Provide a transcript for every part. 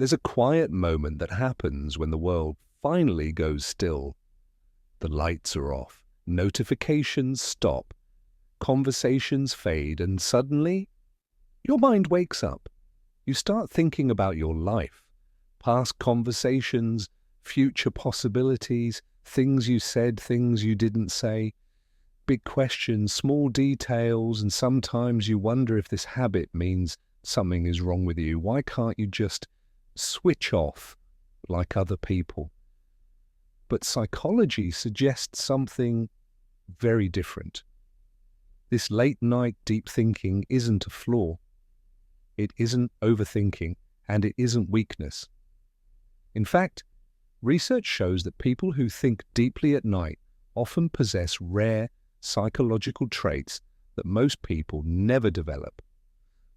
There's a quiet moment that happens when the world finally goes still. The lights are off, notifications stop, conversations fade, and suddenly your mind wakes up. You start thinking about your life, past conversations, future possibilities, things you said, things you didn't say, big questions, small details, and sometimes you wonder if this habit means something is wrong with you. Why can't you just switch off like other people? But psychology suggests something very different. This late night deep thinking isn't a flaw. It isn't overthinking, and it isn't weakness. In fact, research shows that people who think deeply at night often possess rare psychological traits that most people never develop.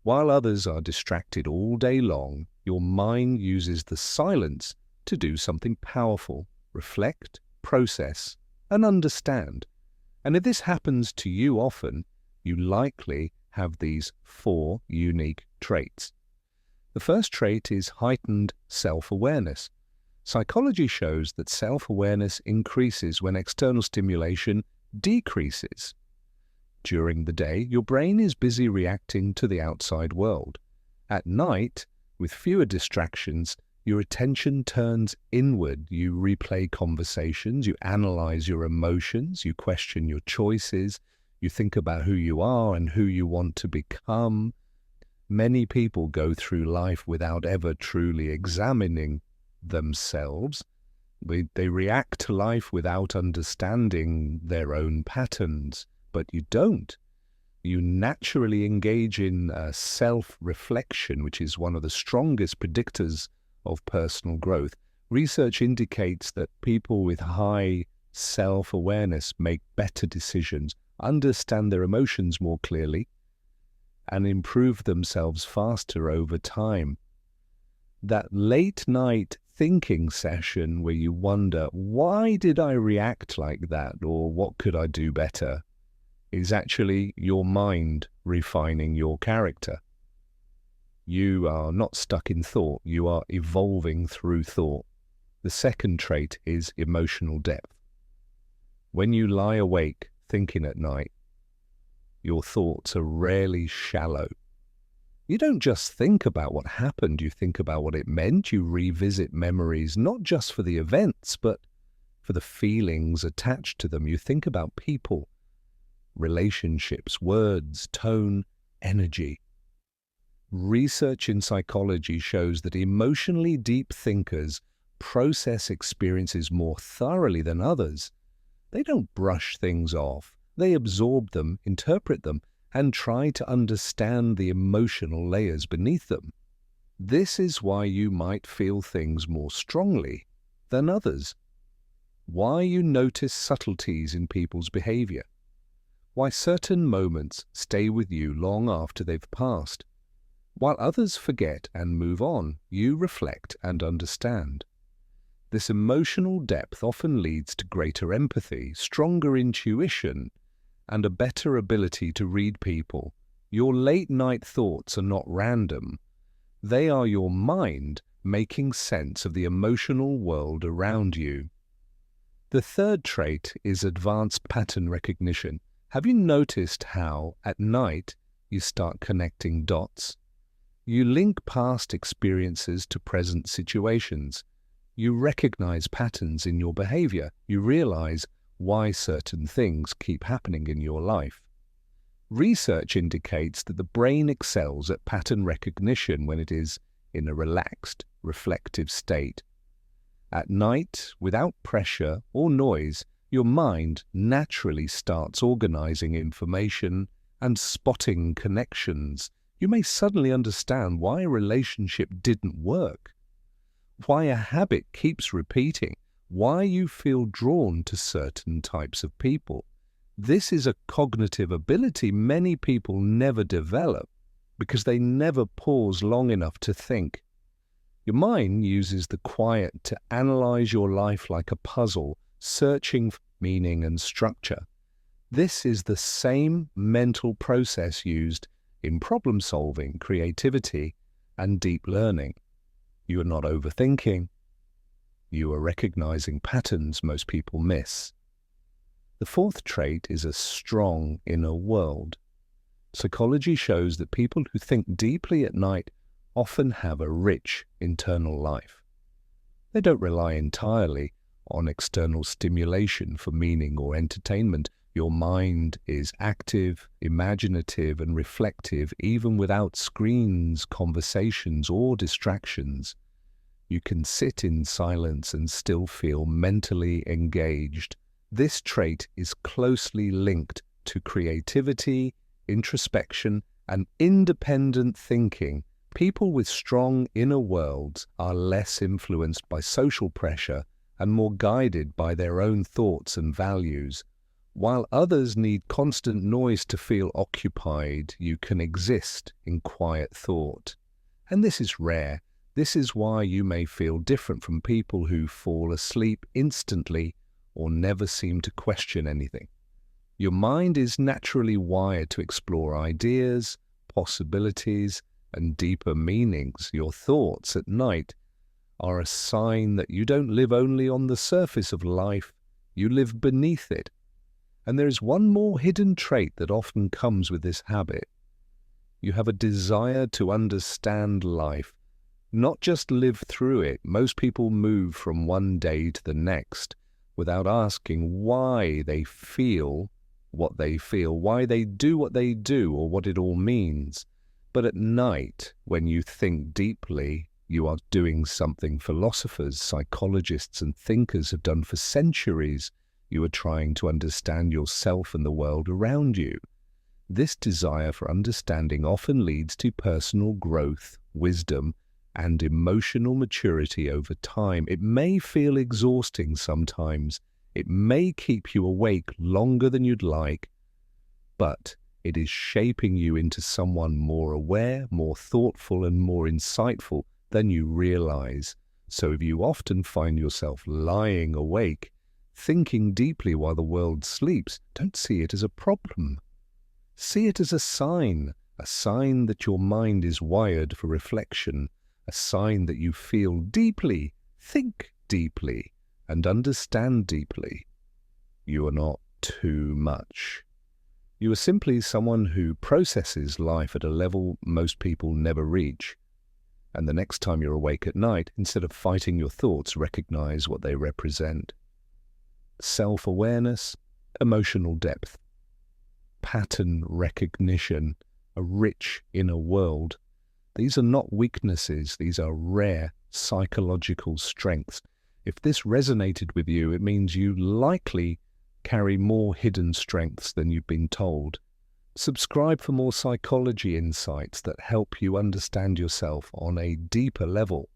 While others are distracted all day long, your mind uses the silence to do something powerful, reflect, process, and understand. And if this happens to you often, you likely have these 4 unique traits. The first trait is heightened self-awareness. Psychology shows that self-awareness increases when external stimulation decreases. During the day, your brain is busy reacting to the outside world. At night, with fewer distractions, your attention turns inward. You replay conversations, you analyze your emotions, you question your choices, you think about who you are and who you want to become. Many people go through life without ever truly examining themselves. They react to life without understanding their own patterns. But you don't. You naturally engage in self-reflection, which is one of the strongest predictors of personal growth. Research indicates that people with high self-awareness make better decisions, understand their emotions more clearly, and improve themselves faster over time. That late-night thinking session where you wonder, why did I react like that, or what could I do better, is actually your mind refining your character. You are not stuck in thought, you are evolving through thought. The second trait is emotional depth. When you lie awake thinking at night, your thoughts are rarely shallow. You don't just think about what happened, you think about what it meant. You revisit memories, not just for the events, but for the feelings attached to them. You think about people, relationships, words, tone, energy. Research in psychology shows that emotionally deep thinkers process experiences more thoroughly than others. They don't brush things off. They absorb them, interpret them, and try to understand the emotional layers beneath them. This is why you might feel things more strongly than others. Why you notice subtleties in people's behavior. Why certain moments stay with you long after they've passed. While others forget and move on, you reflect and understand. This emotional depth often leads to greater empathy, stronger intuition, and a better ability to read people. Your late-night thoughts are not random. They are your mind making sense of the emotional world around you. The third trait is advanced pattern recognition. Have you noticed how, at night, you start connecting dots? You link past experiences to present situations. You recognize patterns in your behavior. You realize why certain things keep happening in your life. Research indicates that the brain excels at pattern recognition when it is in a relaxed, reflective state. At night, without pressure or noise, your mind naturally starts organizing information and spotting connections. You may suddenly understand why a relationship didn't work, why a habit keeps repeating, why you feel drawn to certain types of people. This is a cognitive ability many people never develop because they never pause long enough to think. Your mind uses the quiet to analyze your life like a puzzle, searching for meaning and structure. This is the same mental process used in problem solving, creativity, and deep learning. You are not overthinking. You are recognizing patterns most people miss. The fourth trait is a strong inner world. Psychology shows that people who think deeply at night often have a rich internal life. They don't rely entirely on external stimulation for meaning or entertainment. Your mind is active, imaginative, and reflective even without screens, conversations, or distractions. You can sit in silence and still feel mentally engaged. This trait is closely linked to creativity, introspection, and independent thinking. People with strong inner worlds are less influenced by social pressure and more guided by their own thoughts and values. While others need constant noise to feel occupied, you can exist in quiet thought. And this is rare. This is why you may feel different from people who fall asleep instantly or never seem to question anything. Your mind is naturally wired to explore ideas, possibilities, and deeper meanings. Your thoughts at night are a sign that you don't live only on the surface of life, you live beneath it. And there is one more hidden trait that often comes with this habit. You have a desire to understand life, not just live through it. Most people move from one day to the next without asking why they feel what they feel, why they do what they do, or what it all means. But at night, when you think deeply, you are doing something philosophers, psychologists, and thinkers have done for centuries. You are trying to understand yourself and the world around you. This desire for understanding often leads to personal growth, wisdom, and emotional maturity over time. It may feel exhausting sometimes. It may keep you awake longer than you'd like, but it is shaping you into someone more aware, more thoughtful, and more insightful than you realize. So if you often find yourself lying awake, thinking deeply while the world sleeps, don't see it as a problem. See it as a sign that your mind is wired for reflection, a sign that you feel deeply, think deeply, and understand deeply. You are not too much. You are simply someone who processes life at a level most people never reach. And the next time you're awake at night, instead of fighting your thoughts, recognize what they represent. Self-awareness, emotional depth, pattern recognition, a rich inner world. These are not weaknesses, these are rare psychological strengths. If this resonated with you, it means you likely carry more hidden strengths than you've been told. Subscribe for more psychology insights that help you understand yourself on a deeper level.